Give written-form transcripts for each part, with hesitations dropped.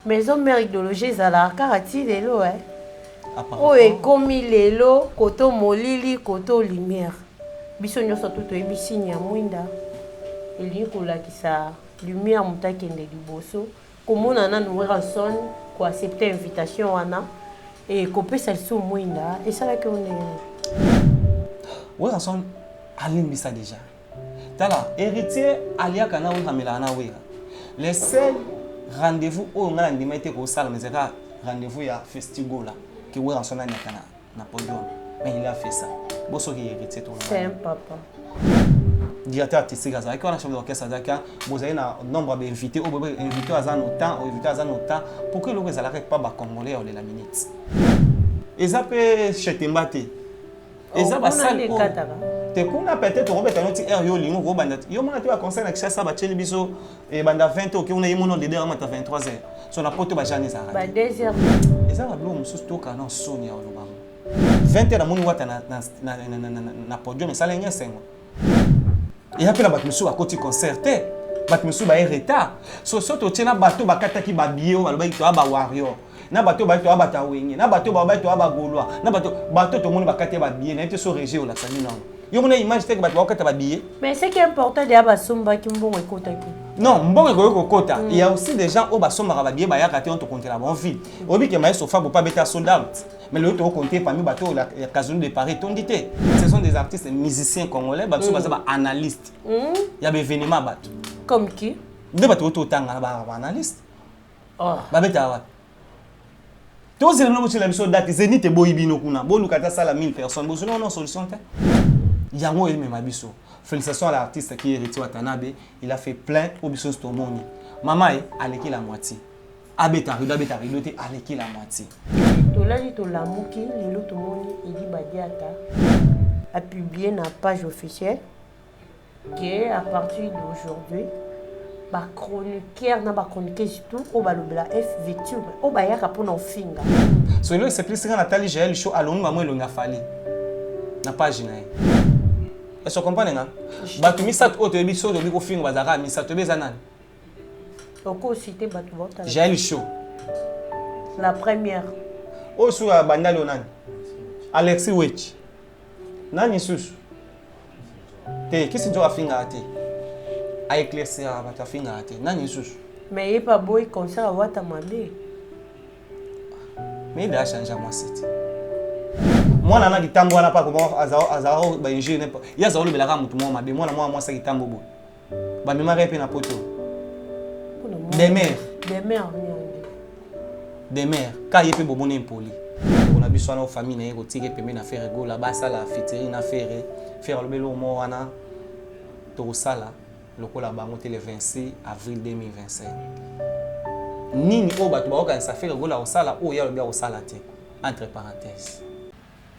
Maison mère idéologie zala karati lelo o ekomi lelo koto molili koto lumière biso nyoso tuto ebisini ya mwinda elingi kolakisa lumière mutakende liboso komona nanu ranson ko accepter invitation wana et kopesa liso mwinda esalaki one ranson alimbisa déjà tala héritier aliaka na uhamela na wera les seuls rendez-vous au ngala ndima été ko sala mais c'est rendez-vous ya festival là que ouais ranson na na podium mais il a fait ça bosso qui héritier tout c'est un papa directeur artistique à ça quand on a chef d'orchestre à ça vous avez un nombre d'invités au invité à zan autant invité à zan autant pour que le reste la pas ba congolais ou la minute et ça peut chez Tembate et ça va ça te kuna peut-être on beta noti air yo lingo ko banda yo mona te ba concert na kisa ba cheli biso e banda 20 ok on a yimono de derrière mata 23h so na poto ba jani ça ba 2h et ça va blo mususu to kana sonia o lobamo 20h na moni wata na podium ça lenye sengo et après la batmusu a côté concerté batmusu ba retard so to tena bato bakata ki ba biyo ba loba to ba warrior na bato ba to ba tawenge na bato ba to ba golwa na bato to moni bakata ba biye na te so régé o la sami non yo mona image te ba bakata ba biye mais c'est qui est important de ba somba ki mbongo ekota ki non mbongo ko kota il y a aussi des gens au ba somba ba biye ba ya kate on to compter la bonne ville obi ke mai sofa pour pas beta sold out mais le to compter parmi bato la casino de Paris tondité ce sont des artistes musiciens congolais ba so ba analystes il y a des événements bato comme qui de bato to tanga ba analyste oh ba beta wa to zelo no la biso date zenite boyibino kuna bo lukata sala 1000 personnes bo non solution te yango il me mabiso félicitations à l'artiste qui est Héritier Watanabe il a fait plein au biso stomoni maman aleki la moitié abeta rido te aleki la moitié tolali to lamuki lelo tomoni Eli Badiata a publié na page officielle que à partir d'aujourd'hui ba chroniqueur na ba chroniqueur surtout au balobela FVT au bayaka pona ofinga so elo c'est plus Nathalie Jaël show alonu mamo elonga fali na page na est-ce que vous comprenez na batu misat auto ebiso de biko finga bazaka misat bezana oko cité batu bota Jaël show la première o sur banda leonani Alexis Wech nani susu te kisi njo afinga ate a éclaircir batu afinga ate nani susu mais il pas boy concert à wata mabe mais il a changé moi c'était moi nana kitambo wana pa ko azao ba ingénieur ya zaolo belaka mutu mo mabe moi sa kitambo bo ba mema repe na poto des mères ka yepe bobone impoli on a biso na famille na yeko tike pembe na faire gola ba sala fitiri na faire le belo mo wana to sala lokola bango te le 26 avril 2025 nini o bato ba okanisa faire gola o sala o ya le bia o sala te entre parenthèses.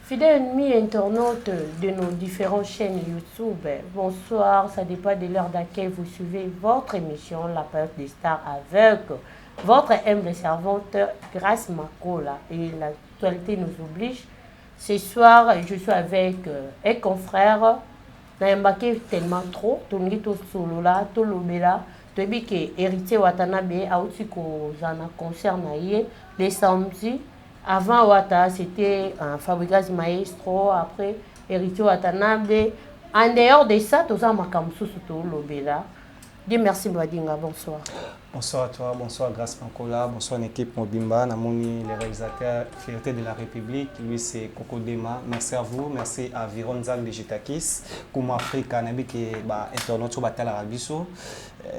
Fidèles amis internautes de nos différentes chaînes YouTube, bonsoir, ça dépend de l'heure d'accueil. Vous suivez votre émission La Période des Stars avec votre humble servante Grace Makola. Et l'actualité nous oblige. Ce soir, je suis avec un confrère. Naïmbake tellement trop. Tonito Solola, Tolobela, Tobike Héritier Watanabe, Aotiko Zana concert naïe, les samedis. Avant Wata, c'était un Fabrigas Maestro, après Héritier Watanabe. En dehors de ça, tout ça, Makamsou Souto Lobela. Dis merci Mbadinga, bonsoir. Bonsoir à toi, bonsoir Grace Makola, bonsoir l'équipe Mobimba, Namoni, les réalisateurs Fierté de la République, lui c'est Coco Dema. Merci à vous, merci à Vironzal de Jitakis, Kouma Afrika, Nabi qui est internaute sur Batala Rabiso.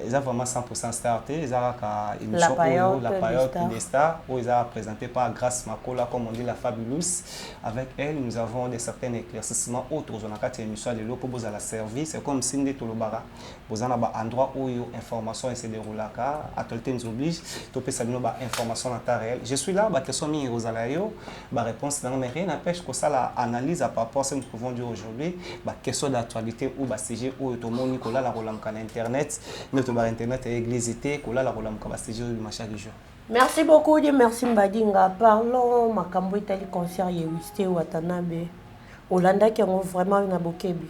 Ils ont vraiment 100% starté, ils ont la période des stars, où ils ont présenté par Grace Makola, comme on dit la Fabulous. Avec elle, nous avons des certains éclaircissements autres. On a 4 émissions de l'eau pour vous à la service. C'est comme Sinde Tolobara. Vous avez un endroit où l'information se déroule là. Actualité nous oblige. Tu peux savoir l'information en temps réel. Je suis là, bah question mi Rosalayo, bah réponse dans mais rien n'empêche que ça l'analyse à rapport à ce que nous pouvons dire aujourd'hui. Bah question d'actualité ou bah sujet où tout le monde Nicolas la rolam can internet. Notre bar internet est églisité, Kola la rolam kabastéjo du machin du jour. Merci beaucoup, merci Mbadinga. Parlons Makambo Italie concert Héritier Watanabe. Olanda qui ont vraiment une abokebi.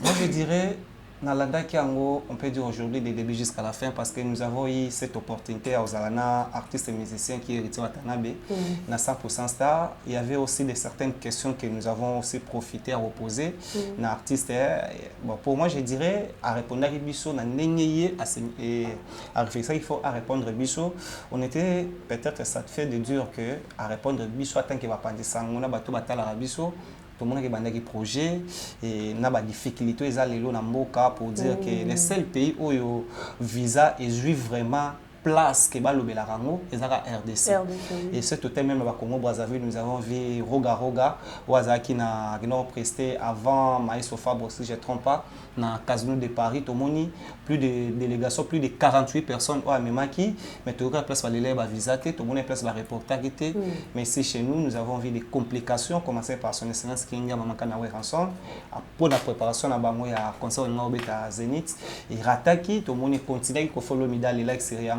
Moi je dirais On peut dire aujourd'hui des débuts jusqu'à la fin parce que nous avons eu cette opportunité aux artistes et musiciens qui héritaient Watanabe, na 100% star. Il y avait aussi certaines questions que nous avons aussi profité à reposer na artiste. Bon, pour moi, je dirais à répondre à Bisso, à réfléchir, il faut à répondre à Bisso. On était peut-être satisfait de dire que à répondre à Bisso, tant qu'il va pas dire ça, on a battu à Bisso. Tout le monde qui a des projets et n'a pas de difficultés pour dire que les seuls pays où le visa est vraiment place que le Rango et la RDC. Et c'est tout même au Congo Brazzaville, nous avons vu Roga où qui n'a presté avant Maïs Fabre, si je ne me trompe pas, dans le casino de Paris, tout le monde, plus de délégations, plus de 48 personnes au Amemaki, mais tout le monde place va visa, tout le monde place va reporter. Mais ici chez nous, nous avons vu des complications, commencer par son excellence Kinga Mamakana ensemble, pour la préparation à Bango à concert à Zénith, et Rataki, tout le monde continue à faire le médaille là extérieur.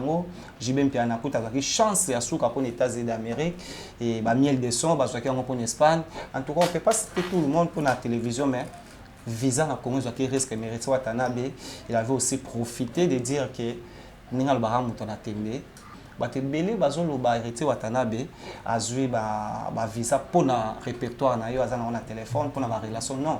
Jibem Pianakout a eu chance à souka pour les États-Unis d'Amérique et miel de son, pour l'Espagne. En tout cas, on ne peut pas citer tout le monde pour la télévision, mais visa na Congo qui risque mérité Watanabe, il avait aussi profité de dire que Ningal Bara Moutona Tembe, Batebele Bazolo ba hérité Watanabe a joué ba visa pour le répertoire na yo azana na téléphone pour la relation non.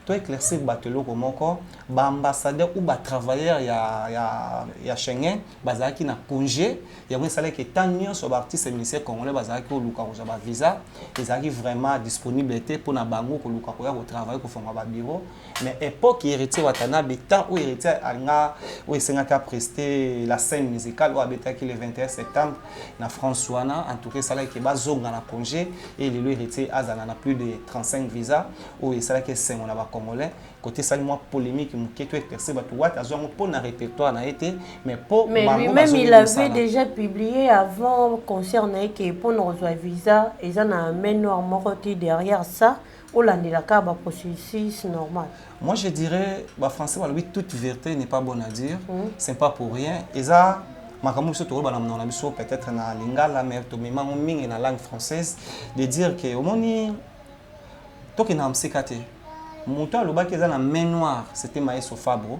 Toi éclaircir batelo comme encore ba ambassadeur ou ba travailleur ya Schengen bazaki na congé ya moi salaire que tant sur ba artiste musicien congolais bazaki ko luka ko ba visa ezaki vraiment disponibilité pour na bango ko luka ko ya ko travailler ko fanga ba bureau mais époque héritier Watanabe tant ou héritier anga ou esenga ka prester la scène musicale ou abetaki le 21 septembre na François en tout cas salaire que bazonga na congé et le héritier azana na plus de 35 visas ou salaire que c'est on a Congolais côté salement polémique qui est percé pour un répertoire n'a été mais lui-même il avait déjà publié avant concernant que pour nos visa et ça n'a même noir morti derrière ça ou la processus normal. Moi je dirais français oui toute vérité n'est pas bonne à dire c'est pas pour rien et ça makambo biso to bana na biso peut-être na lingala mais to mema mingi na langue française de dire que au moni to que na msekate Mouton le bac est dans main noire, c'était Maïs Fabro.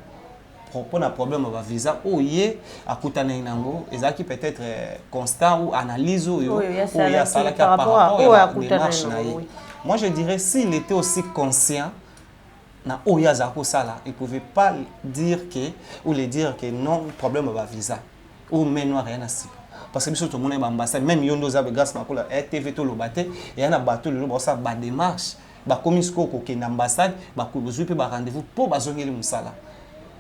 Pour un problème de visa, ou y a Koutane Nango, et ça qui peut être constant ou analyse ou il y a ça par rapport à la démarche. Moi je dirais s'il était aussi conscient, il ne pouvait pas dire que ou le dire que non problème de visa ou main noire rien à ça. Parce que tout le monde est ambassade, même Yondo Zabe grâce à la TV tout le bateau, et un bateau le ça ba démarche. Comme il y a une ambassade, il y a un rendez-vous pour les musala.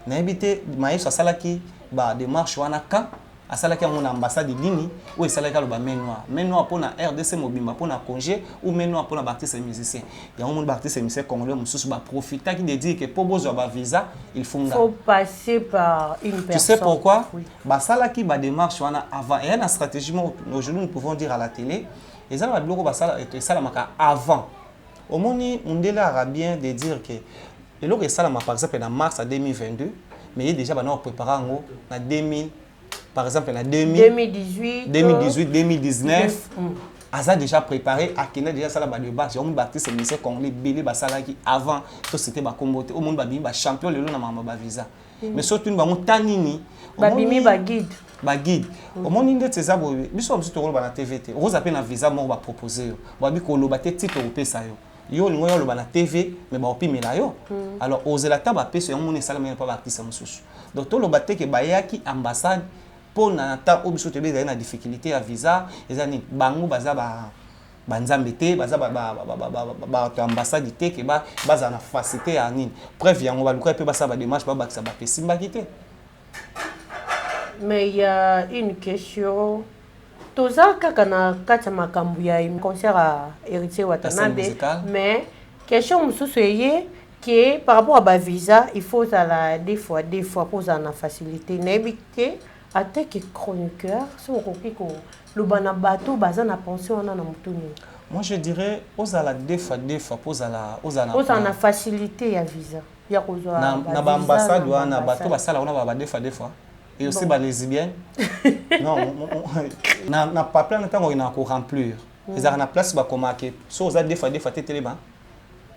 Na habité maïs à salaki ba démarche wana ka à salaki mon ambassade dini ou salaki ba menwa pour na RDC mobimba pour na congé ou menwa pour na artiste musicien. Il y a un monde artiste musicien congolais mususu ba profiter qui dit que pour besoin ba visa, il faut passer par une personne. Tu sais pourquoi? Ba salaki ba démarche wana avant et une stratégie aujourd'hui nous pouvons dire à la télé, et ça va bloquer ba sala et ça la maka avant. Au monde, on est là bien de dire que le que ça par exemple en mars 2022, mais il est déjà préparé en 2000, par exemple en 2018, 2019. Asa déjà préparé à qui déjà ça la de base. On bâti ces ministères congolais belé basala qui avant tout c'était ba comboté au monde ba champion le na mama ba visa. Mais surtout ba tanini babimi ba guide. Ba guide. Au monde inde ces abo biso biso to ba na TVT. Rose appelle na visa mo ba proposer. Ba bi ko lo ba te titre au pesa yo. Yo lingo yo lo ba na TV mais ba opimela yo. Alors oser la taba pesa yo moni sala mais pas ba artiste mususu. Donc to lo ba te ke ba yaki ambassade pour na ta obiso te be na difficulté à visa ezani bango baza ba banzambe te baza ba ambassade te ke baza na facilité à nini preuve yango ba luka pe basa ba démarche ba bakisa ba pesimba kité. Mais il y a une question toza kaka na kati makambu ya concert à héritier Watanabe mais question mususu eye qui par rapport à ba visa il faut ça la des fois pour ça na facilité n'habité até que chroniqueur si on compris que le bana bateau baza na pension on a na mutuni. Moi je dirais aux à la des fois pour ça na facilité ya visa ya kozwa na ba ambassade ou na bateau basala on a ba des fois et aussi ba lesbienne non na papier na tango ina ko remplir ils a na place ba komake so aux a des fois télé ba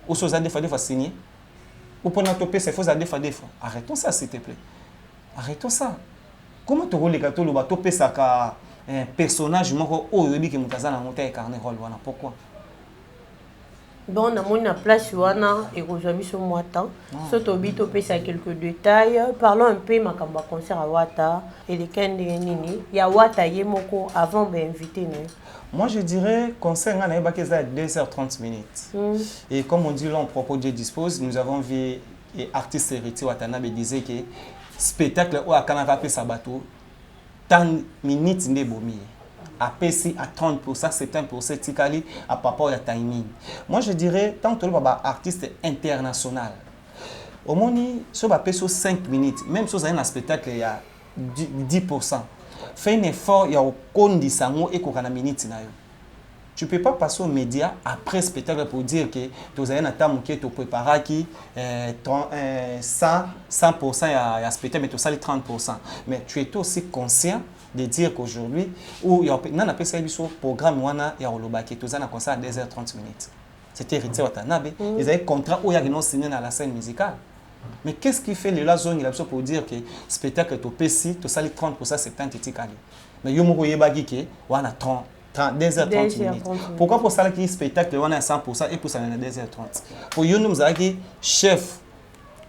ou so aux a des fois signer Ou pour notre pays, c'est faux à des fois. Arrêtons ça, s'il te plaît. Arrêtons ça. Comment tu roules les gâteaux, le bateau, ça un personnage, oh, il dit que Moutaza n'a monté incarné rôle. Pourquoi? Bon, on a place wana et aujourd'hui sur moi temps. Surtout bito pesa quelques détails. Parlons un peu makamba concert à Wata et les kende nini. Ya Wata yemoko avant d'inviter nous. Moi je dirais concert à 2h30 minutes. Et comme on dit là en propos Dieu dispose, nous avons vu et artiste héritier Watanabe disait que spectacle au Akanaka pe sabato tant minutes ne bomi. À PC à 30%, 70% Tikali à rapport à timing. Moi je dirais tant que le artiste international. Au moins sur va sur 5 minutes, même si vous avez un spectacle il y a 10%. Fais un effort, il y a au condi sango et qu'on a minute na yo. Tu peux pas passer aux médias après spectacle pour dire que tu as un temps qui est préparé qui 100% il y a spectacle mais tu as 30%. Mais tu es aussi conscient de dire qu'aujourd'hui, où il y a un programme, il y a un concert à 2h30 minutes. C'était héritier Watanabe. Ils avaient un contrat où il y a un signé dans la scène musicale. Mais qu'est-ce qui fait la zone pour dire que le spectacle est au PC, tu as 30%, 70%. Mais il y a un 30. 2h30 minutes. Pourquoi pour ça le spectacle on a 100% et pour ça on a 2h30? Pour nous avons chef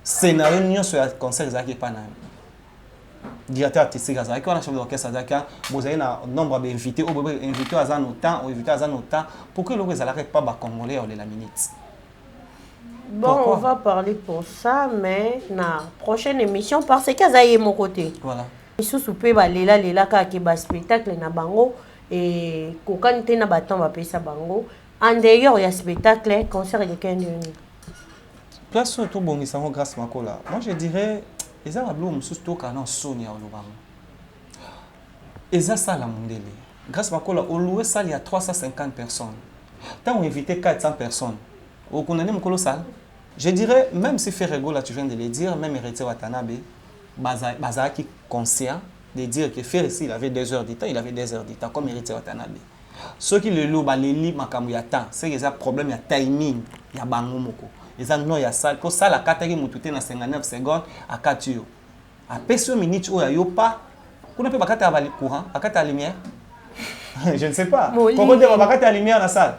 scénario sur le concert qui pas directeur artistique on a chef d'orchestre vous avez un nombre d'invités ou invité à temps ou invité à temps pour que les salariés pas ba congolais ou la minute. Bon, pourquoi? On va parler pour ça mais na prochaine émission parce que ça y est mon côté. Voilà. Sous souper ba lela ka ke ba spectacle na bango. Et quand on a battu ma pesa bango en dehors il y a spectacle concert de Kendi place surtout bon ils sont grâce makola moi je dirais ils ont blum surtout quand on sonia au lobang ils ont ça la mondele grâce makola au loué ça il y a 350 personnes tant on invité 400 personnes au condamné mon colossal je dirais même si Ferrego là tu viens de le dire même héritier Watanabe baza qui conscient de dire que faire ici, il avait 2 heures de temps, il avait 2 heures de temps, comme héritier Watanabe. Ceux qui le louent, les lits, c'est qu'ils ont un problème, il y a timing, il y a bangomoko. Ils ont non, il y a ça, que ça, la carte qui m'a dans 59 secondes, à 4 heures. À peu minutes, il n'y a pas, on ne peut pas avoir le courant, à 4 lumière. Je ne sais pas. Pourquoi dire que la lumière dans la salle?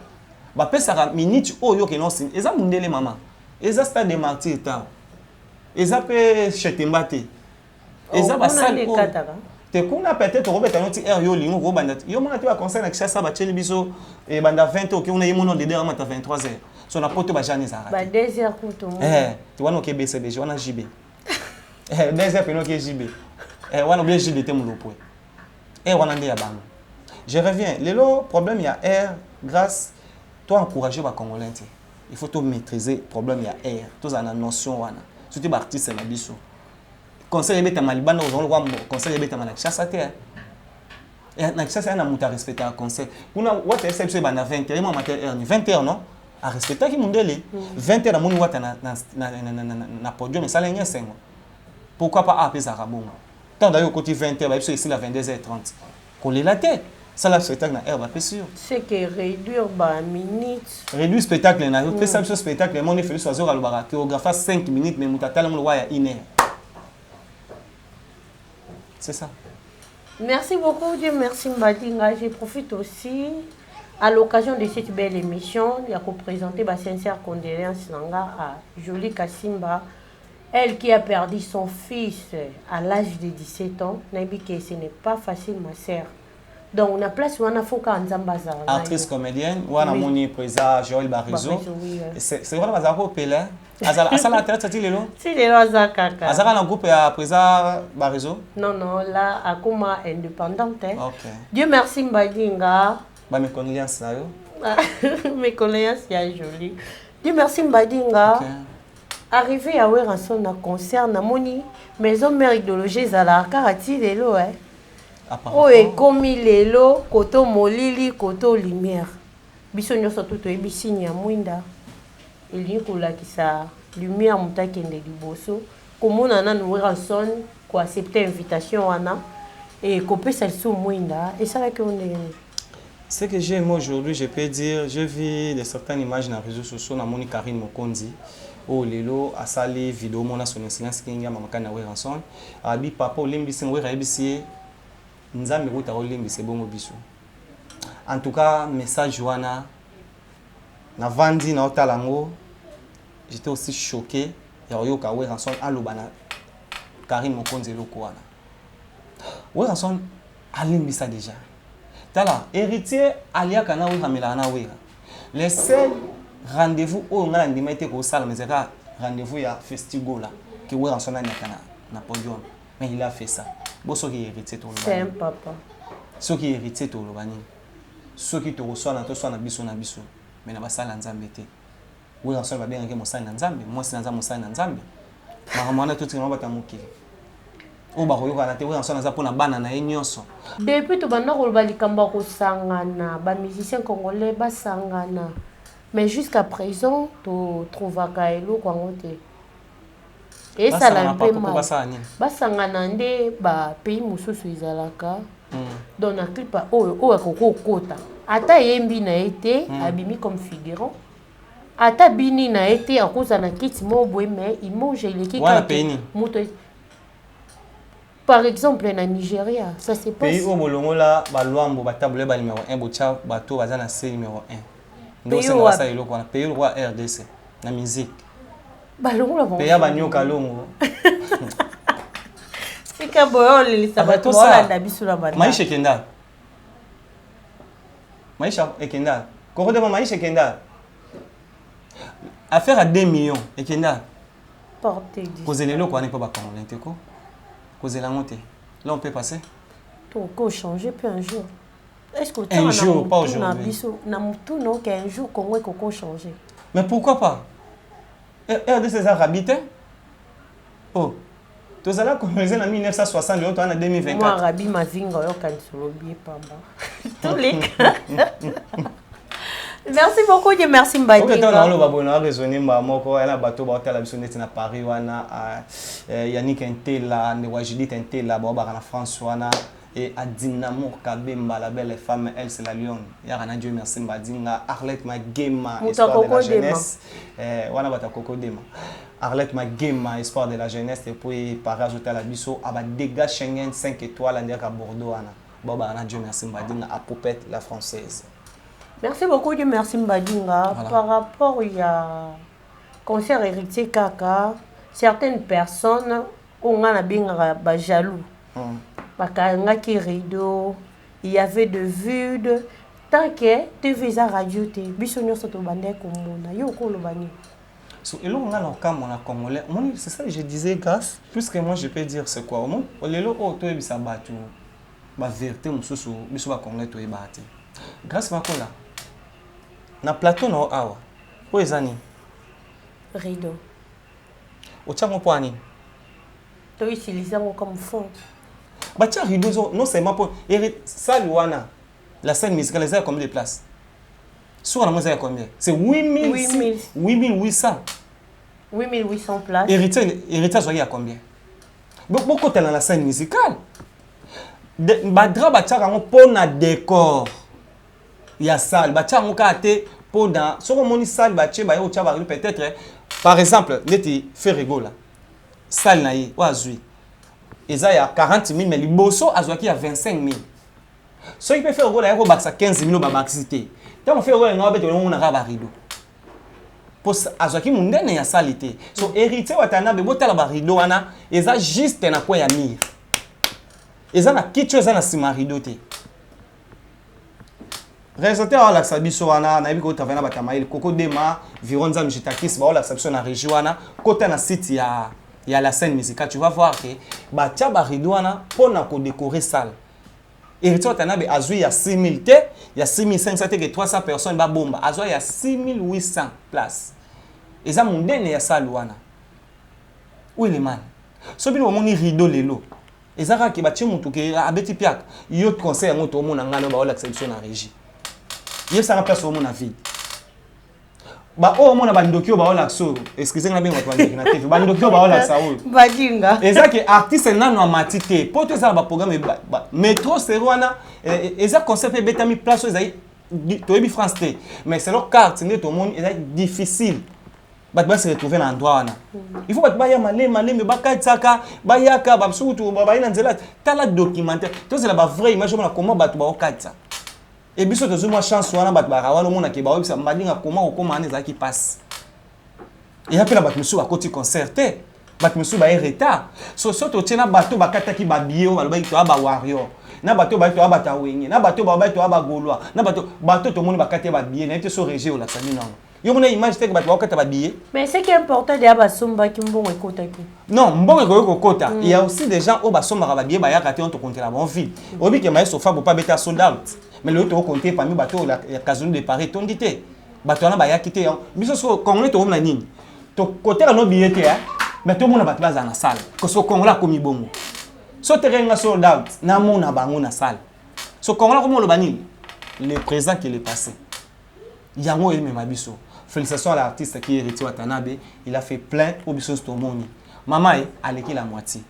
Bah, peu ça minutes, oh, yo, qui non, ils ont mondé les mamans. Ils ont stade de martyr, ils ont fait chez Timbate. Et ça va ça te kuna peut-être robeta noti air yo lingo ko banda yo mona tu va conseil na kisa ba cheli biso e banda 20 ok on a yimono de derrière mata 23h so na poto ba jani za ba 2h pour tout tu wana ok BCBG wana JB 2h peno ok JB wana bien JB te mulopo wana ndi ya bango je reviens lelo problème il y a air grâce toi encourager ba congolais il faut tout maîtriser problème il y a air tous en notion wana surtout ba artiste na biso conseil beta malibanda ozongo conseil beta na chassa te na chassa na muta respecter conseil kuna wata exception bana 20h moi matin 20h non a respecter ki mundele 20h na moni wata na podium mais ça lenye sengo pourquoi pas appeler ça rabongo tant d'ailleurs côté 20h ba ici la 22h30 coller la tête ça la spectacle na air ba peu sûr c'est que réduire ba minutes réduire spectacle na fait ça spectacle mon fait soit zora lobara chorégraphe 5 minutes mais mutatala mo wa ya 1 heure. C'est ça. Merci beaucoup, Dieu merci Mbadinga. Je profite aussi à l'occasion de cette belle émission de présenter ma sincère condoléance à Jolie Kassimba, elle qui a perdu son fils à l'âge de 17 ans. Ce n'est pas facile, ma sœur. Donc, on a place où on a Foka Nzambaza. Actrice comédienne, on a mon président Joël Barizo. C'est vraiment Bazaro Pelé. Azala tête c'est lelo. Si lelo azakaka. Azala dans groupe à président Barizo. Non là à Kuma indépendante. OK. Dieu merci Mbadinga. Ba mes condoléances là yo. Mes condoléances ya joli. Dieu merci Mbadinga. OK. Arrivé à Weranson na concert na moni maison mère idéologie zala karati lelo Oh et comme lelo koto molili koto lumière. Biso nyoso tout ebisinya mwinda. Il y a la lumière qui est liboso. Comme on a Weranson qui accepté l'invitation et qu'on peut s'en souvenir et ça que on est. Ce que j'aime aujourd'hui, je peux dire, je vis de certaines images dans les réseaux sociaux, dans mon Karine Mokondi. oh lelo asali vidéo mona son excellence kinga mamakana we ranson abi papa olimbisi we raibisi nzambe ko ta olimbisi bongo biso. En tout cas message wana na vandi na otalango j'étais aussi choqué ya yoka we ranson alobana Karine Mokonzi loko wana we ranson alimbisa déjà tala héritier aliaka na we ramela na we les seuls rendez-vous au ngala ndima été ko sala mais c'est rendez-vous ya festival là que we ranson na na podium mais il a fait ça bo so qui héritier to c'est un papa so qui héritier to lobani so qui to so na biso mais na basala nzambe te we ranson ba bien ke mosala nzambe moi c'est nzambe mosala nzambe makamana tout ngaba tamuki o ba koyoka na te we ranson na za pona bana na nyonso depuis to bana ko ba likamba ko sangana ba musiciens congolais ba sangana. Mais jusqu'à présent, tu trouves Kaelo Kwangote. Et ça l'a un peu mal. Basangana nde ba pays mususu izalaka. Dans un clip o koko kota. Ata yembi na été abimi comme figurant. Ata bini na été à cause na kit mobwe mais il mange les kiki. Par exemple na Nigeria, ça se passe. Pays au bolongo là ba luambo ba table ba numéro 1 bocha bato bazana C numéro 1. Donc c'est ça il a payé le roi RDC la musique balongo la payé ba nyoka longo c'est que boyo le sabato wala ndabisu la bana maisha kenda maisha ekenda koko de maisha kenda affaire à 2 millions ekenda porter cause les loko n'est pas ba congolais te ko cause la montée là on peut passer tout ko changer puis un jour. Est-ce que un jour, pas aujourd'hui. Un jour, Congo est changé. Mais pourquoi pas? RDC a habité? Oh, tu as commencé en 1960, tu en 2024. Moi, Rabi Mazinga, je ne tous les cas. Merci beaucoup, et merci Mbadi. Ok, tu as raisonné, elle a bateau, elle a besoin de Paris, Yannick Intela, Judith Intela, en France, et à Dynamo Kabemba, la belle femme, elle c'est la Lyon. Yarana Dieu merci Mbadinga, Arlette Magema, espoir de la jeunesse. Wana bata koko dema. Arlette Magema, espoir de la jeunesse. Et puis par ajouter à la biso, aba dégâts Schengen 5 étoiles à Bordeaux. Boba Ana Dieu merci Mbadinga, à Poupette la française. Merci beaucoup, Dieu merci Mbadinga. Voilà. Par rapport à concert héritier Kaka, certaines personnes ont un jaloux. Bakangaki rideau, il y avait de vues tant que tu vis à radio te bisonyo soto bande komona yo ko lo bani so elo nga na ka mona congolais c'est ça que je disais grâce plus que moi je peux dire c'est quoi au monde lelo o to ebisa batu ba vérité mususu biso ba congolais to ebate grâce makola na plateau no awa o ezani rideau o chango poani to utiliser comme fond. Batia rideau non seulement pour Saluana la scène musicale elle a combien de places sur la musique a combien c'est 8800 places héritier il y a combien beaucoup dans la scène musicale badra batia rango pour na décor il y a salle batia rango kate pour dans sur moni salle batia ba yo tia ba peut-être par exemple neti fait rigola salle na yi wazui il y a 40 000, mais les bosso a 25 000. Ce qui peut faire il y a 15 000 babacité. Tant on fait on a rideau. Pour azoki mundene ya salité. So héritier watana be botala ba rideau wana, eza juste na kwa ya mire. Eza na kitu eza na sima rideau te. Résultat à la sabiso wana na biko tavana batamail koko dema vironza mjitakis ba la sabiso na région wana côté na site ya il y a la scène musicale, tu vas voir que batia baridouana pour na ko décorer salle. Et tu as na azui ya 6000 te, il y a 6500 te que 300 personnes ba bomba. Azui il y a 6800 places. Et ça mon dernier ya salle wana. Où il est man. So bino moni rideau lelo. Et ça ka ki batia mutu ke abeti piak. Yo concert moto mona ngano ba la section na régie. Yo ça place au mon avis. Ba o mona bandokio ba ola so excusez-moi bien votre na TV bandokio ba ola sa o badinga ezaki artiste nano amatite po to za ba programme métro serwana eza concept betami place ezai to ebi France T mais c'est leur carte ne to monde ezai difficile bato se retrouver dans endroit wana. Il faut bato baya malé bakataka bayaka bamsutu babayina nzela tala documentaire. To c'est la vraie image on a comment bato ba okatsa. Et biso to zuma chance wana bato ba wana mona ke ba obisa mbadinga comment okoma ane za qui passe. Et après la bato musu ba koti concerté. Bato musu ba retard. So to tena bato bakataki ba bié o baloba to ba warrior. Na bato ba to ba tawenye. Na bato ba to ba goloa. Na bato to moni bakate ba bié na te so régé o la famille non. Yo mona image te que bato bakata ba bié. Mais c'est qui est important de ba somba ki mbongo ekota ki. Non, mbongo ko kota. Il y a aussi des gens au ba somba ba bié ba ya kate on te compter la bonne ville. Obi ke maïs sofa pour pas beta sold out. Mais le to compter parmi bato la casino de Paris tondité. Bato na ba ya kité. Biso so congolais to na nini. To côté la no billet hein. Mais tout le monde a battu dans la salle. Que ce Congo là comme bon. So terrain sold out, na mona bango na salle. So Congo là comme le banil. Le présent qui est passé. Yango et même abisso. Félicitations à l'artiste qui est Héritier Watanabe, il a fait plein au bisso stomoni. Maman est allé la moitié.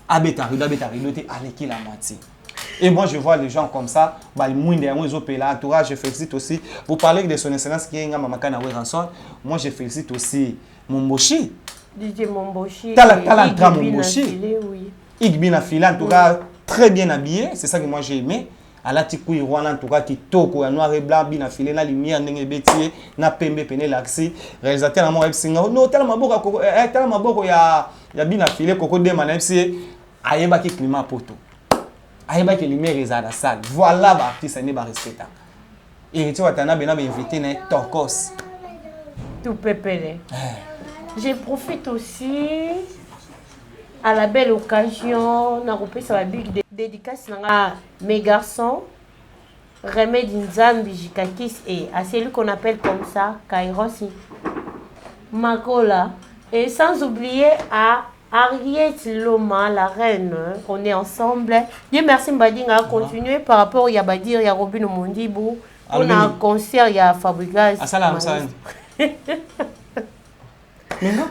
Abetari noté allé la moitié. Et moi je vois les gens comme ça, bah le monde des autres pays là, entourage, je félicite aussi. Vous parlez de son excellence qui est Maman Kana Ranson. Moi je félicite aussi Momboshi. DJ Momboshi. Talent Momboshi. Oui. Igbina Fila, en tout cas, très bien habillé. C'est ça que moi j'ai aimé. À la tikou Rwanda, en tout cas, qui toko, noir et blanc, bien affilé, la lumière, n'engé bétier, na pembe, pene l'axi. Réalisateur, à moi, Epsinga. Non, tellement beaucoup, ya bien affilé, coco de manepsi. Ayeba qui climat poto. Ayeba qui lumière est à la salle. Voilà, l'artiste, n'est pas respectable. Héritier Watanabe, n'a pas invité, n'est Torkos. Tout pépélé. Je profite aussi à la belle occasion ça va big dédicace à mes garçons Remède Nzambi Jikakis et à celui qu'on appelle comme ça Kairosi Makola et sans oublier à Ariette Loma la reine. On est ensemble. Dieu merci Mbadinga continuer par rapport à Yabadir ya Robin Mondibu. On a un concert il y a Fabrigas. Assalam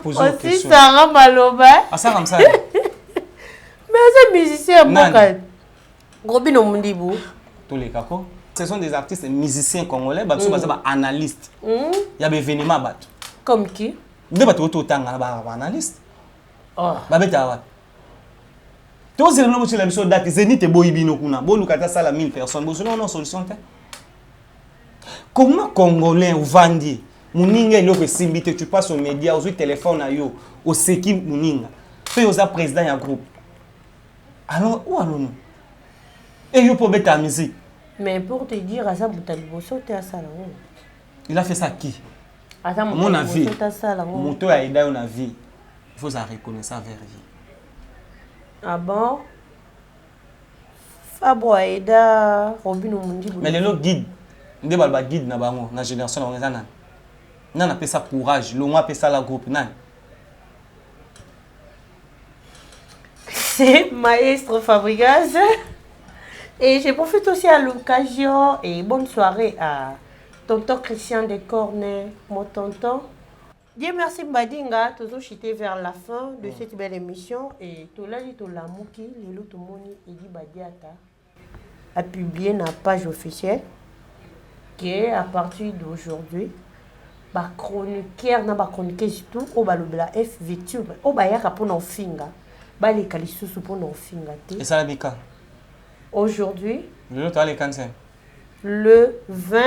aussi Sarah Maloba. Ah ça comme ça. Mais c'est musicien Boka. Robin Omundibu. Tous les cas. Ce sont des artistes musiciens congolais, bah sont analystes. Il y a des événements battu. Comme qui? Des battu autant bah analystes. Oh. Bah beta. Tous les noms sur la mission date Zénith et Boibino kuna. Bon nous kata ça la 1000 personnes. Bon non solution. Comment congolais ou vandi Mouninga il est simbité, tu passes aux médias, aux téléphones, au Seki Mouninga. Fais aux président d'un groupe. Alors, où allons-nous? Et il faut mettre la musique. Mais pour te dire, à ça, tu as ça. Il a fait ça qui? À mon avis, mon tour a aidé dans la vie. Il faut ça reconnaître ça vers lui. Ah bon? Fabro a aidé Robin Omundi. Mais les autres guides, ils ne guide dans la génération. Non, on appelle ça courage. L'homme appelle ça la groupe. C'est Maestro Fabregas. Et je profite aussi à l'occasion et bonne soirée à tonton Christian de Cornet, mon tonton. Dieu merci Mbadinga, toujours chité vers la fin de cette belle émission. Et tout là, tout la mouki, les lots moni et dit Badiata a publié une page officielle qui est à partir d'aujourd'hui. Ba chroniqueur na ba chroniqueur tout au balobela FVT au ba yaka pour nos finga ba les kalisusu pour nos finga et ça la bika aujourd'hui le 20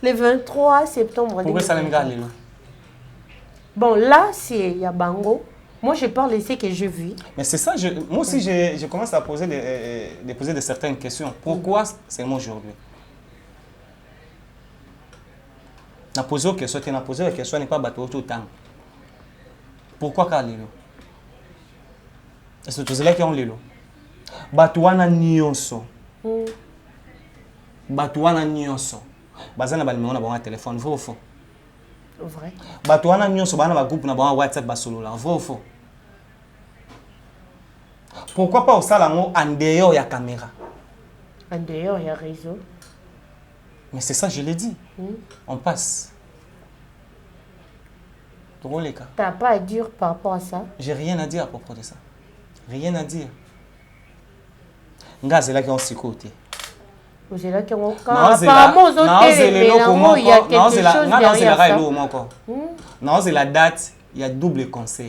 le 23 septembre. Pourquoi ça la bon là c'est Yabango. Moi je parle de ce que je vis. Mais c'est ça moi aussi je commence à poser de certaines questions. Pourquoi seulement aujourd'hui? Na poser question, tu n'as posé la question n'est pas bateau tout le temps. Pourquoi Kalilo? Est-ce que tu sais là qui ont lilo? Batouana nyonso. Batouana nyonso. Bazana balimi on a bon téléphone, vrai ou faux? Vrai. Batouana nyonso bana ba groupe na bon WhatsApp ba solo là, vrai ou faux? Pourquoi pas au salon en dehors ya caméra? En dehors ya réseau. Mais c'est ça, je l'ai dit. On passe. Tu n'as pas à dire par rapport à ça? J'ai rien à dire à propos de ça. Rien à dire. Nga c'est là qui on s'y côté. Vous êtes là qui ont apparemment aux autres il y a quelque chose derrière ça. Non, c'est la date, il y a double concert.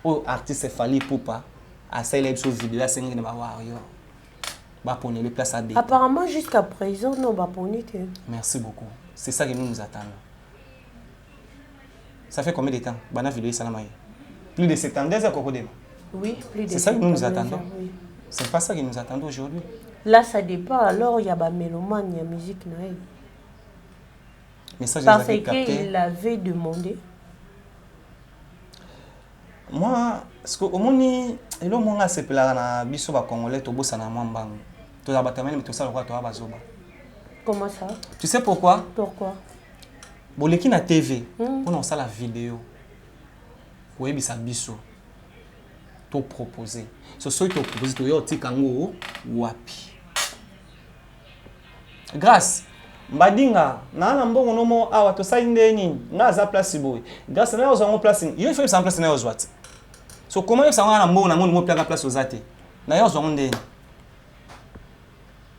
Au artiste Fally Ipupa à celle sur vidéo à 5 de pour les places à bête. Apparemment jusqu'à présent non va pour Merci beaucoup. C'est ça que nous attendons. Ça fait combien de temps? Bana vidéo ça plus de 7 ans déjà Cocodéma. Oui, plus de 7 ans. C'est ça que nous attendons. Oui. C'est pas ça que nous attendons aujourd'hui. Là ça dépend alors il y a ba mélomane, il y a musique Noël. Mais ça parce qu'il avait demandé. Moi, ce que au moni et le monde a se pela na biso ba congolais to bossa na mwambango. To za batamene mais to ça le roi to bazoba. Comment ça? Tu sais pourquoi? Pourquoi? Boleki na TV, on ça la vidéo. Oui, bisa biso. To proposer. Ce soit to proposer to yo tikango wapi. Grâce Mbadinga, na mbongo nomo awa to sainde nini nga za place boy. Grâce na yo place. Yo fait ça place na yo zwat. So comment yo ça na mbongo na mo planga place ozate. Na yo zo ndeni.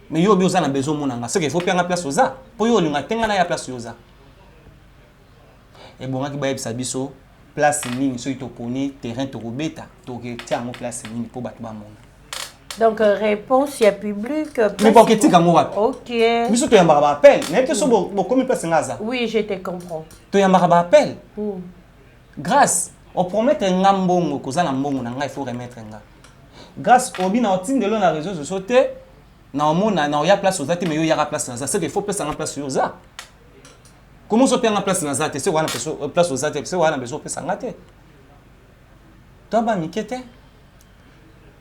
Mais yo bi oza na besoin monanga. C'est qu'il faut planga place oza. Po yo linga tenga na ya place oza. Et bon ki ba yebisa biso place nini so to poni terrain to robeta to ke tia mo place nini po batu ba mona. Donc réponse il y a public. Mais pour que tu gamois. OK. Mais surtout il y a un appel. N'est-ce pas bon comme place ngaza. Oui, je te comprends. Tu y a un appel. Grâce on promet un ngambongo koza na mbongo na nga il faut remettre nga. Grâce au bina otine de na réseaux sociaux te na mona na ya place aux ate mais yo ya place na ça c'est qu'il faut place en place yo za. Comment so pe en place na za te c'est wana place aux ate c'est wana besoin place ngate. Toi ba mikete.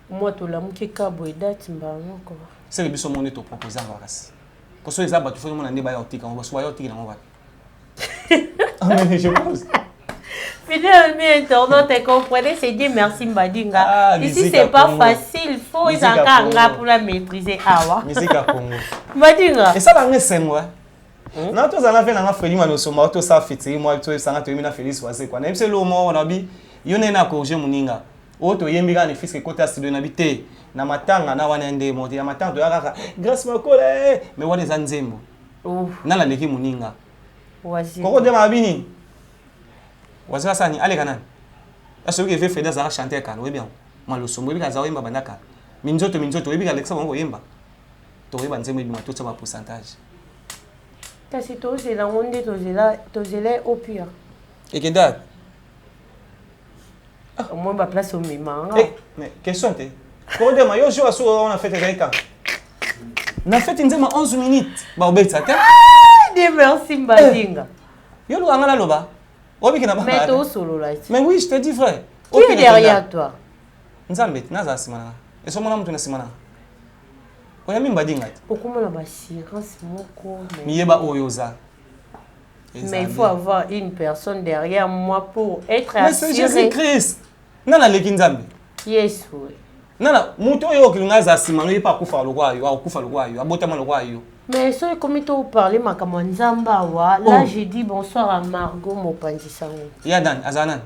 Moi, tout le monde qui a boire date, c'est le biso monnaie to proposer en vacances. Parce que les abats tu fais mon année ba yotika, on va soit yotika na on va. Ah mais je pense. Fidèle mes internautes, tu comprenez, c'est dire merci Mbadinga. Ici c'est pas facile, faut y aller pour la maîtriser awa. Musique à Congo. Mbadinga. Et ça va ngesem ouais. Na to za na fait na Félix Manosoma to ça fitiri moi to ça na to mina Félix Wase quoi. Na mse lo mo na bi yone na ko je muninga. Oto yembika ni fiske kota studio na bité na matanga na wana ndé monte ya matanga to yakaka grâce makola mais wana za nzembo na la leki muninga wazi koko de mabini wazi sani ale kanani aso ke fait za chanter kan we bien maloso mo bika za wemba bandaka minzoto we bika Alexa mo yemba to yeba nzembo bi mato ba pourcentage kasi to c'est la onde to zela au pire et que date au moins ma place au mimanga. Mais question te. Quand on a joué on a fait quelqu'un. On a fait une 11 minutes. Ba obetsa te. Merci Mbadinga. Yo lo ngala loba. Obi kina ba. Mais toi solo là. Mais oui, je te dis frère. Qui est derrière toi? Nzambe naza simana. Et so mona mutu na simana. Oya mi Mbadinga. Okuma na ba assurance moko. Miyeba oyoza. Mais il faut avoir une personne derrière moi pour être assuré. Mais c'est Jésus-Christ. Nana leki Nzambe. Yes oui. Nana muto yo kilunga za simano yepa kufa lokwa yo, akufa lokwa yo, abotama lokwa yo. Mais ce comme tu parler makama Nzamba wa, là j'ai dit bonsoir à Margot Mopanzi Sango. Ya dan azanan.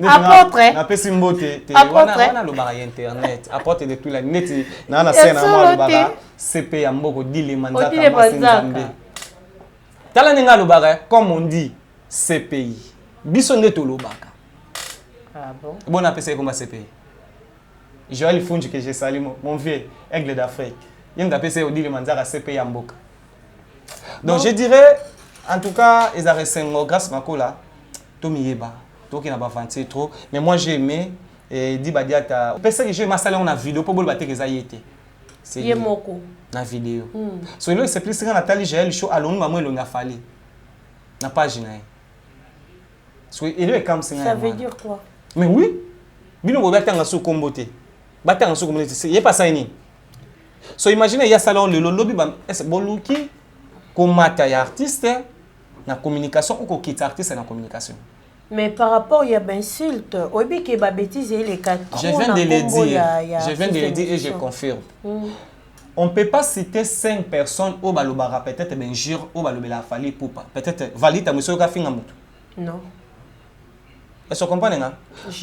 Apôtre. Na pesi mbote te wana lo bara internet. Apôtre de tout la net na scène moi lo bara CP ya mboko dile manzaka Nzambe. Tala ninga lo bara comme on dit CPI. Biso ndeto lo baka. Ah bon? Bon appel comme CPI. Joël Fungi que j'ai salué mon vieux aigle d'Afrique. Il m'a appelé au dit le manzaka CPI ya mboka. Donc je dirais en tout cas ils ont reçu grâce makola to miyeba. Qui n'a pas fanti trop mais moi j'ai aimé et dit badiata parce que j'ai ma salé on a vidéo pour bolbater que ça y était c'est yemoko na vidéo so il c'est plus quand Nathalie Joël show alone maman il a fallu na page na so il est comme ça veut dire quoi mais oui bino bobatanga sous comboté batanga sous comboté c'est pas ça ni so imaginez il y a salon le lobby ba est boluki komata ya artiste na communication ou ko quitter artiste na communication. Mais par rapport, il y a bien insulte. Obi qui va bêtiser les quatre. Je viens de le dire. Je viens de le dire et je confirme. On ne peut pas citer 5 personnes au balobara peut-être bien jure au balobela Fally Ipupa. Peut-être valide à monsieur Kafinga Mutu. Non. Est-ce que vous comprenez?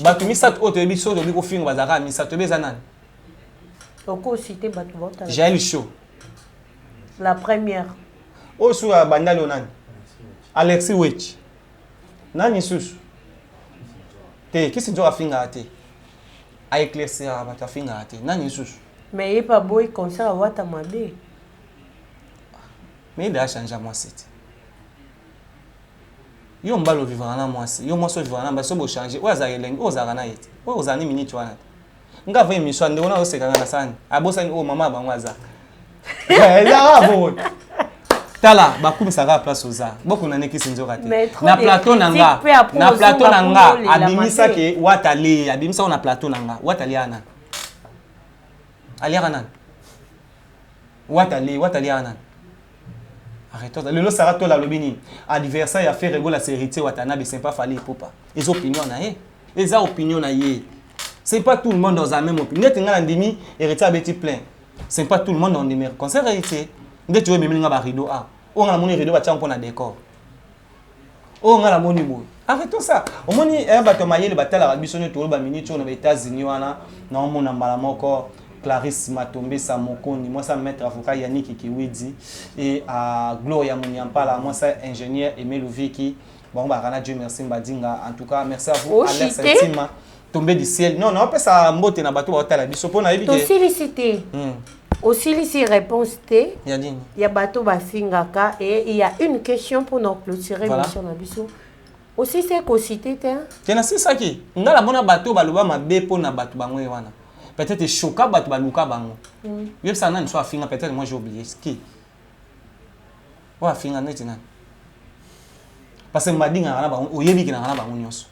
Batumi sat auto ebiso de biko finga bazara mi sat bezanan. Oko cité Batouata. Jaël Chaud. La première. Oh, sur la banda Leonan. Alexis Wech. Nani sus. Te, qui c'est toi finga te? A éclaircir à ta finga te. Nani sus. Mais il n'est pas beau, il concert à Watamabé. Mais il a changé moi c'est. Yo mbalo vivre na moi c'est. Yo moi so vivre na ba so bo changer. O za yeleng, o za kana yete. O za ni minute wana. Nga va émission ndeko na o sekanga na sani. Abosa ni o mama ba ngwaza. Là bon. Tala ba kumisaka place oza. Boko na neki sinzo kate. Na plateau nanga. Na plateau nanga abimisa ke watali, abimisa na plateau nanga. Watali ana. Aliana. Watali ana. Arrête-toi. Le sera toi la lobini. Adversaire a fait rigoler la série Watana mais c'est pas fallu popa. Les opinions na yé. Les opinions na yé. C'est pas tout le monde dans la même opinion. Net nga ndimi héritier abeti plein. C'est pas tout le monde dans des mères. Concert héritier. Ndé tu veux même nga ba rideau a. O nga la moni rideau ba tia mpona décor. O nga la moni boy. Arrête-toi ça. O moni e ba to mayele ba tala biso ne to ba minute on aux États-Unis wana na mona mbala moko. Clarisse Matombe Samokoni, moi ça maître avocat Yannick Kiwidi et à Gloria Mouniampala, moi ça ingénieur Aimé Louviki. Bon bah Rana Dieu merci Mbadinga. En tout cas merci à vous. Alex Intima tombé du ciel. Non non, on peut ça mbote na bateau ba tala biso pona yebi ke. Aussi licité. Aussi ici réponse T. Yadini. Il y a bateau basingaka et il y a une question pour nous clôturer mission na biso. Aussi c'est ko cité té. Tena c'est ça qui. Ngala bona bateau ba loba mabe pona bateau bangwe wana. Peut-être choquant bat baluka bango. Yeb ça nan soit finga peut-être moi j'ai oublié qui. Wa finga net nan. Parce que madinga na ba o yebi ki na ba nyonso.